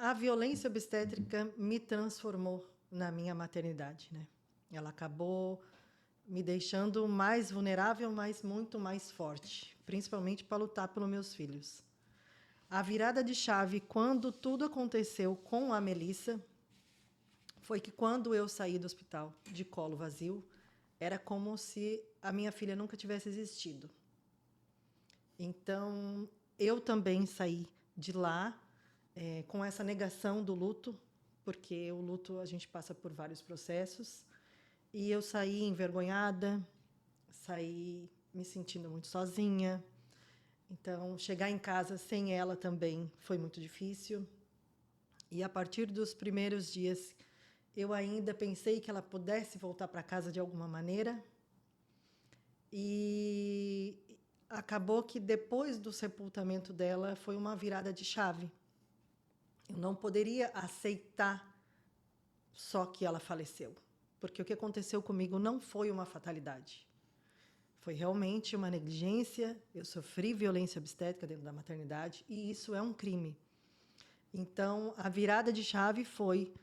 A violência obstétrica me transformou na minha maternidade, né? Ela acabou me deixando mais vulnerável, mas muito mais forte, principalmente para lutar pelos meus filhos. A virada de chave, quando tudo aconteceu com a Melissa, foi que quando eu saí do hospital de colo vazio, era como se a minha filha nunca tivesse existido. Então, eu também saí de lá com essa negação do luto, porque o luto a gente passa por vários processos, e eu saí envergonhada, saí me sentindo muito sozinha. Então, chegar em casa sem ela também foi muito difícil. E a partir dos primeiros dias, eu ainda pensei que ela pudesse voltar para casa de alguma maneira. E acabou que depois do sepultamento dela foi uma virada de chave. Eu não poderia aceitar só que ela faleceu, porque o que aconteceu comigo não foi uma fatalidade. Foi realmente uma negligência, eu sofri violência obstétrica dentro da maternidade e isso é um crime. Então, a virada de chave foi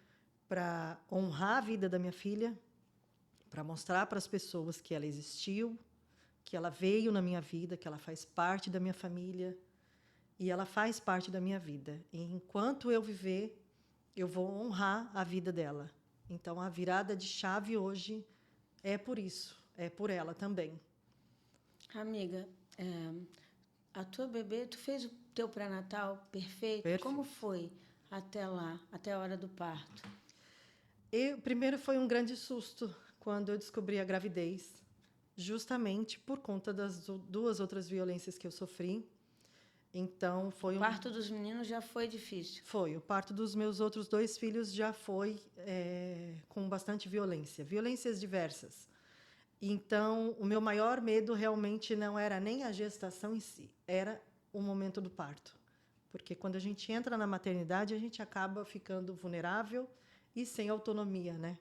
para honrar a vida da minha filha, para mostrar para as pessoas que ela existiu, que ela veio na minha vida, que ela faz parte da minha família e ela faz parte da minha vida. E enquanto eu viver, eu vou honrar a vida dela. Então, a virada de chave hoje é por isso, é por ela também. Amiga, a tua bebê, tu fez o teu pré-natal perfeito? Perfeito. Como foi até lá, até a hora do parto? Primeiro foi um grande susto quando eu descobri a gravidez, justamente por conta das duas outras violências que eu sofri. Então foi O parto dos meninos já foi difícil. Foi. O parto dos meus outros 2 filhos já foi com bastante violência, violências diversas. Então, o meu maior medo realmente não era nem a gestação em si, era o momento do parto. Porque quando a gente entra na maternidade, a gente acaba ficando vulnerável e sem autonomia, né?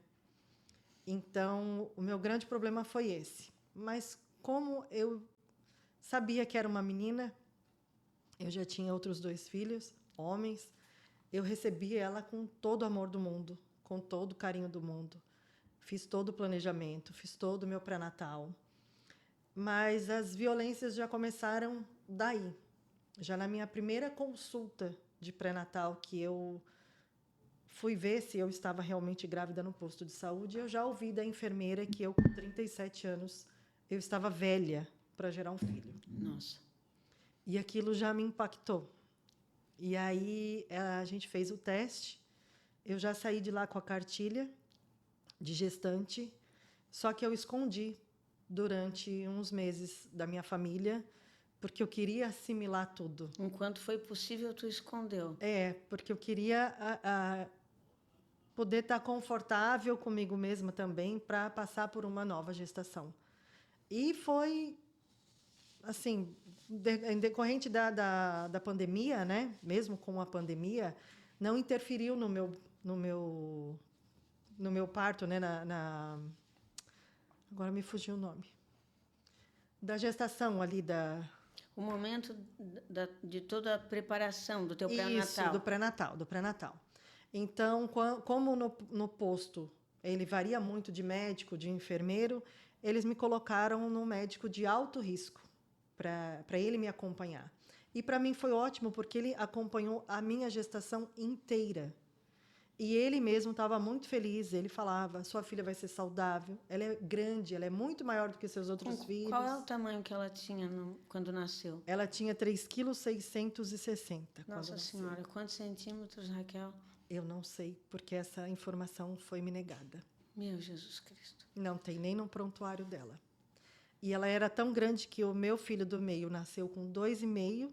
Então, o meu grande problema foi esse. Mas como eu sabia que era uma menina, eu já tinha outros 2 filhos, homens, eu recebi ela com todo o amor do mundo, com todo o carinho do mundo. Fiz todo o planejamento, fiz todo o meu pré-natal. Mas as violências já começaram daí. Já na minha primeira consulta de pré-natal, que eu fui ver se eu estava realmente grávida no posto de saúde, eu já ouvi da enfermeira que eu, com 37 anos, eu estava velha para gerar um filho. Nossa. E aquilo já me impactou. E aí a gente fez o teste, eu já saí de lá com a cartilha de gestante, só que eu escondi durante uns meses da minha família, porque eu queria assimilar tudo. Enquanto foi possível, tu escondeu. Porque eu queria poder estar confortável comigo mesma também para passar por uma nova gestação. E foi, assim, em decorrente da pandemia, né? Mesmo com a pandemia, não interferiu no meu parto, né? Agora me fugiu o nome. Da gestação ali da... O momento de toda a preparação do teu Isso, pré-natal. do pré-natal. Então, como no posto ele varia muito de médico, de enfermeiro, eles me colocaram no médico de alto risco para ele me acompanhar. E para mim foi ótimo, porque ele acompanhou a minha gestação inteira. E ele mesmo estava muito feliz, ele falava, sua filha vai ser saudável, ela é grande, ela é muito maior do que seus outros filhos. Qual é o tamanho que ela tinha quando nasceu? Ela tinha 3,660 kg. Nossa Senhora, quantos centímetros, Raquel? Eu não sei, porque essa informação foi me negada. Meu Jesus Cristo. Não tem nem no prontuário dela. E ela era tão grande que o meu filho do meio nasceu com 2,5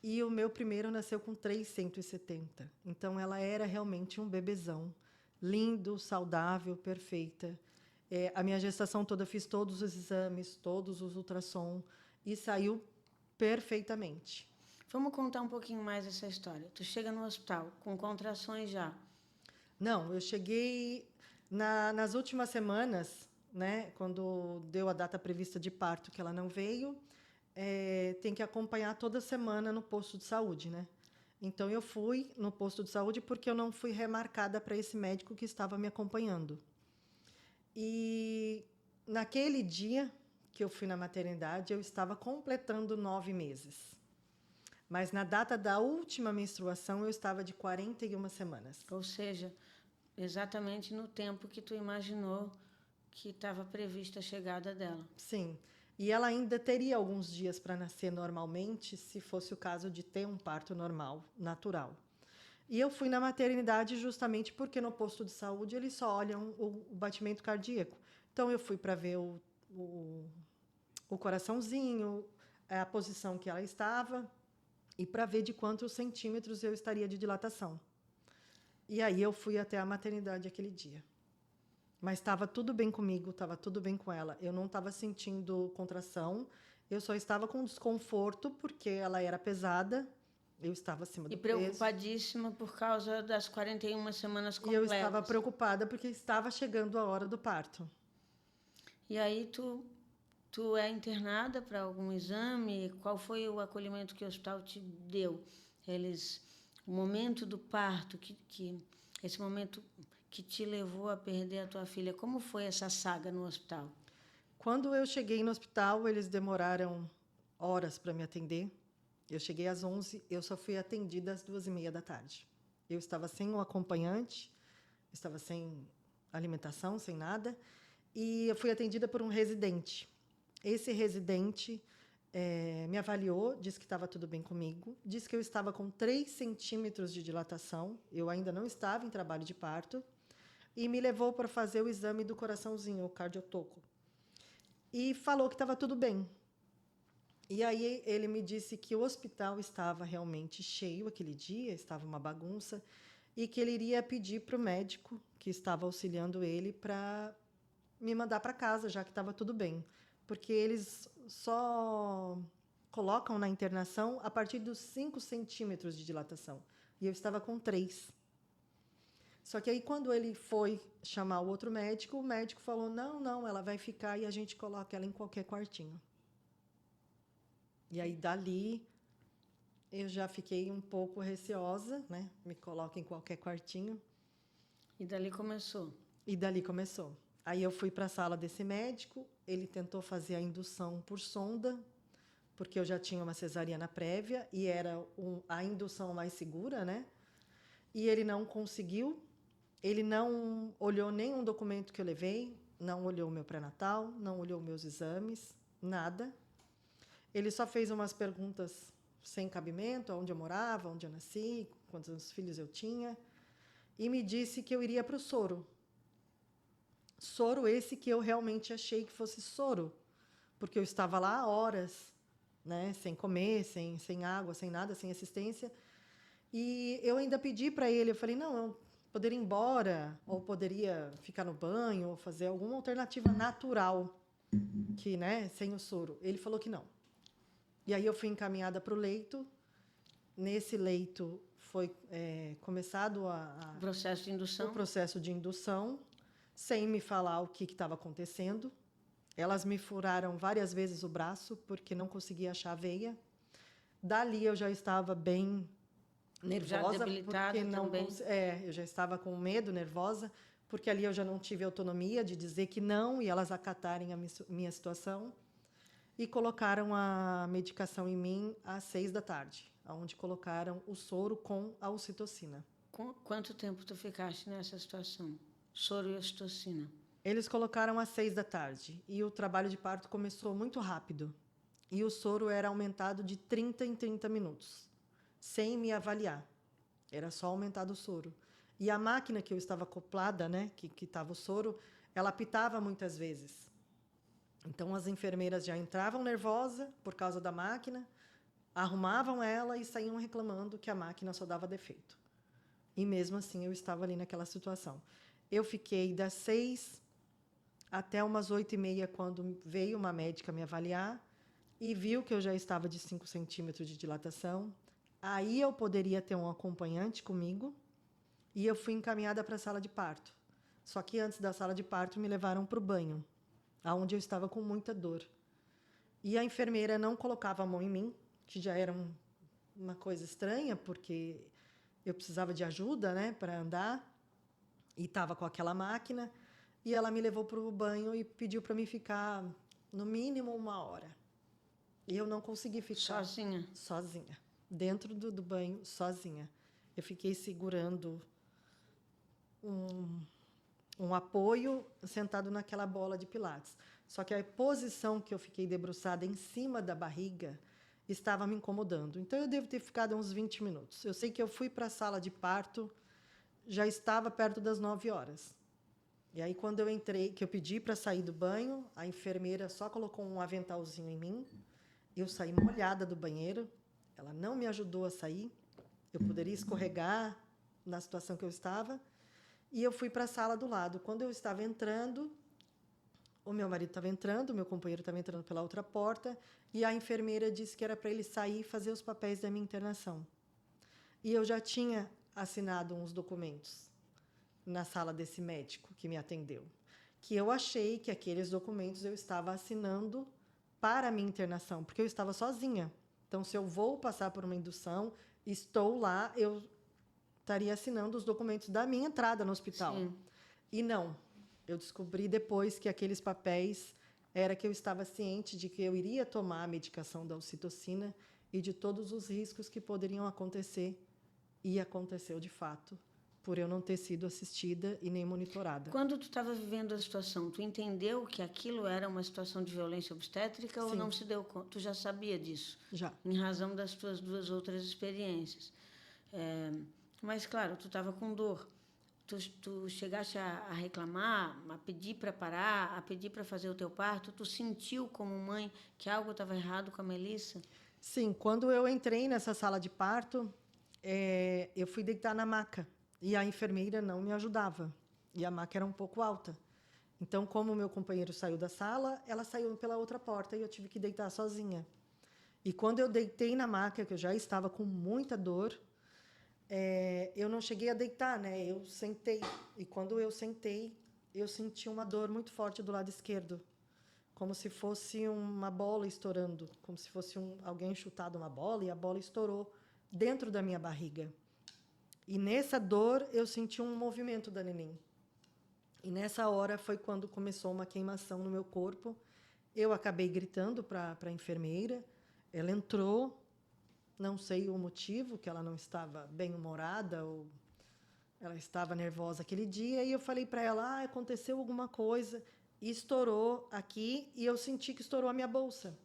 e o meu primeiro nasceu com 3,170. Então, ela era realmente um bebezão. Lindo, saudável, perfeita. A minha gestação toda, fiz todos os exames, todos os ultrassom, e saiu perfeitamente. Vamos contar um pouquinho mais essa história. Tu chega no hospital com contrações já. Não, eu cheguei nas últimas semanas, né, quando deu a data prevista de parto, que ela não veio, tem que acompanhar toda semana no posto de saúde, né? Então, eu fui no posto de saúde porque eu não fui remarcada para esse médico que estava me acompanhando. E naquele dia que eu fui na maternidade, eu estava completando 9 meses. Mas na data da última menstruação, eu estava de 41 semanas. Ou seja, exatamente no tempo que tu imaginou que estava prevista a chegada dela. Sim. E ela ainda teria alguns dias para nascer normalmente, se fosse o caso de ter um parto normal, natural. E eu fui na maternidade justamente porque no posto de saúde eles só olham o batimento cardíaco. Então eu fui para ver o coraçãozinho, a posição que ela estava e para ver de quantos centímetros eu estaria de dilatação. E aí eu fui até a maternidade aquele dia. Mas estava tudo bem comigo, estava tudo bem com ela. Eu não estava sentindo contração, eu só estava com desconforto porque ela era pesada, eu estava acima do E peso. preocupadíssima por causa das 41 semanas E completas. eu estava preocupada porque estava chegando a hora do parto. E aí tu é internada para algum exame? Qual foi o acolhimento que o hospital te deu? O momento do parto, esse momento que te levou a perder a tua filha, como foi essa saga no hospital? Quando eu cheguei no hospital, eles demoraram horas para me atender. Eu cheguei às 11, eu só fui atendida às 2h30 da tarde. Eu estava sem um acompanhante, estava sem alimentação, sem nada, e eu fui atendida por um residente. Esse residente me avaliou, disse que estava tudo bem comigo, disse que eu estava com 3 centímetros de dilatação, eu ainda não estava em trabalho de parto, e me levou para fazer o exame do coraçãozinho, o cardiotoco. E falou que estava tudo bem. E aí ele me disse que o hospital estava realmente cheio aquele dia, estava uma bagunça, e que ele iria pedir para o médico que estava auxiliando ele para me mandar para casa, já que estava tudo bem. Porque eles só colocam na internação a partir dos 5 centímetros de dilatação. E eu estava com 3. Só que aí, quando ele foi chamar o outro médico, o médico falou, não, ela vai ficar e a gente coloca ela em qualquer quartinho. E aí, dali, eu já fiquei um pouco receosa, né? Me coloca em qualquer quartinho. E dali começou? E dali começou. Aí eu fui para a sala desse médico, ele tentou fazer a indução por sonda, porque eu já tinha uma cesariana prévia e era a indução mais segura, né? E ele não conseguiu, ele não olhou nenhum documento que eu levei, não olhou o meu pré-natal, não olhou meus exames, nada. Ele só fez umas perguntas sem cabimento, onde eu morava, onde eu nasci, quantos filhos eu tinha, e me disse que eu iria para o soro. Soro esse que eu realmente achei que fosse soro, porque eu estava lá há horas, né, sem comer, sem água, sem nada, sem assistência. E eu ainda pedi para ele, eu falei, não, eu poderia ir embora, ou poderia ficar no banho, ou fazer alguma alternativa natural, que, né, sem o soro. Ele falou que não. E aí eu fui encaminhada para o leito. Nesse leito foi começado O processo de indução? o processo de indução, sem me falar o que estava acontecendo. Elas me furaram várias vezes o braço, porque não conseguia achar a veia. Dali eu já estava bem nervosa, já debilitada porque não também? eu já estava com medo, nervosa, porque ali eu já não tive autonomia de dizer que não e elas acatarem a minha situação. E colocaram a medicação em mim às 6 da tarde, onde colocaram o soro com a ocitocina. Quanto tempo tu ficaste nessa situação? Soro e ocitocina? Eles colocaram às 6 da tarde e o trabalho de parto começou muito rápido. E o soro era aumentado de 30 em 30 minutos, sem me avaliar. Era só aumentado o soro. E a máquina que eu estava acoplada, né, que estava o soro, ela apitava muitas vezes. Então, as enfermeiras já entravam nervosas por causa da máquina, arrumavam ela e saíam reclamando que a máquina só dava defeito. E, mesmo assim, eu estava ali naquela situação. Eu fiquei das 6 até umas 8h30, quando veio uma médica me avaliar e viu que eu já estava de 5 centímetros de dilatação. Aí eu poderia ter um acompanhante comigo e eu fui encaminhada para a sala de parto. Só que antes da sala de parto me levaram para o banho, onde eu estava com muita dor. E a enfermeira não colocava a mão em mim, que já era uma coisa estranha, porque eu precisava de ajuda, né, para andar, e estava com aquela máquina, e ela me levou para o banho e pediu para mim ficar, no mínimo, 1 hora. E eu não consegui ficar. Sozinha. Dentro do banho, sozinha. Eu fiquei segurando um apoio sentado naquela bola de pilates. Só que a posição que eu fiquei debruçada em cima da barriga estava me incomodando. Então, eu devo ter ficado uns 20 minutos. Eu sei que eu fui para a sala de parto, já estava perto das 9 horas. E aí, quando eu entrei, que eu pedi para sair do banho, a enfermeira só colocou um aventalzinho em mim. Eu saí molhada do banheiro. Ela não me ajudou a sair. Eu poderia escorregar na situação que eu estava. E eu fui para a sala do lado. Quando eu estava entrando, o meu marido estava entrando, o meu companheiro estava entrando pela outra porta, e a enfermeira disse que era para ele sair e fazer os papéis da minha internação. E eu já tinha assinado uns documentos na sala desse médico que me atendeu, que eu achei que aqueles documentos eu estava assinando para a minha internação, porque eu estava sozinha. Então, se eu vou passar por uma indução, estou lá, eu estaria assinando os documentos da minha entrada no hospital. Sim. E não. Eu descobri depois que aqueles papéis era que eu estava ciente de que eu iria tomar a medicação da ocitocina e de todos os riscos que poderiam acontecer. E aconteceu de fato, por eu não ter sido assistida e nem monitorada. Quando tu estava vivendo a situação, tu entendeu que aquilo era uma situação de violência obstétrica? Sim. Ou não se deu conta? Tu já sabia disso? Já. Em razão das tuas 2 outras experiências. Mas, claro, tu estava com dor. Tu chegaste a reclamar, a pedir para parar, a pedir para fazer o teu parto? Tu sentiu, como mãe, que algo estava errado com a Melissa? Sim, quando eu entrei nessa sala de parto, eu fui deitar na maca. E a enfermeira não me ajudava. E a maca era um pouco alta. Então, como o meu companheiro saiu da sala, ela saiu pela outra porta e eu tive que deitar sozinha. E quando eu deitei na maca, que eu já estava com muita dor, eu não cheguei a deitar, né? Eu sentei. E quando eu sentei, eu senti uma dor muito forte do lado esquerdo. Como se fosse uma bola estourando. Como se fosse alguém chutado uma bola e a bola estourou dentro da minha barriga. E nessa dor, eu senti um movimento da neném. E nessa hora foi quando começou uma queimação no meu corpo. Eu acabei gritando para a enfermeira. Ela entrou, não sei o motivo, que ela não estava bem-humorada ou ela estava nervosa aquele dia. E eu falei para ela, aconteceu alguma coisa. E estourou aqui e eu senti que estourou a minha bolsa.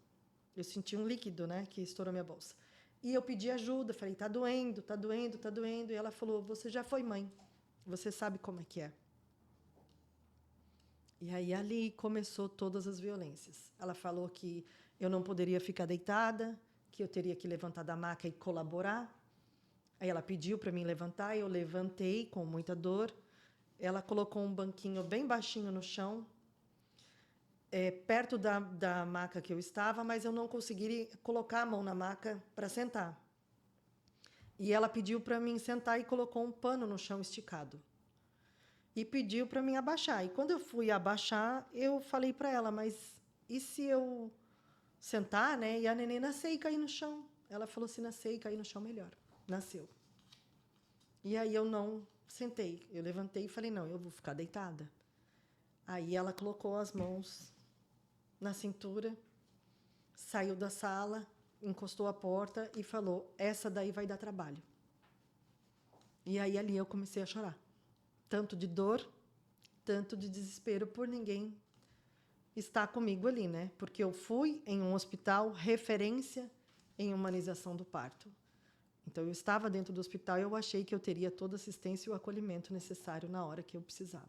Eu senti um líquido, né, que estourou a minha bolsa. E eu pedi ajuda, falei, tá doendo, tá doendo, tá doendo. E ela falou, você já foi mãe, você sabe como é que é. E aí ali começou todas as violências. Ela falou que eu não poderia ficar deitada, que eu teria que levantar da maca e colaborar. Aí ela pediu para mim levantar, eu levantei com muita dor. Ela colocou um banquinho bem baixinho no chão, perto da maca que eu estava, mas eu não conseguiria colocar a mão na maca para sentar. E ela pediu para mim sentar e colocou um pano no chão esticado. E pediu para mim abaixar. E quando eu fui abaixar, eu falei para ela, mas e se eu sentar, né, e a neném nascer e cair no chão? Ela falou, se nascer e cair no chão, melhor. Nasceu. E aí eu não sentei. Eu levantei e falei, não, eu vou ficar deitada. Aí ela colocou as mãos na cintura, saiu da sala, encostou a porta e falou, essa daí vai dar trabalho. E aí ali eu comecei a chorar. Tanto de dor, tanto de desespero por ninguém estar comigo ali, né? Porque eu fui em um hospital referência em humanização do parto. Então, eu estava dentro do hospital e eu achei que eu teria toda a assistência e o acolhimento necessário na hora que eu precisava.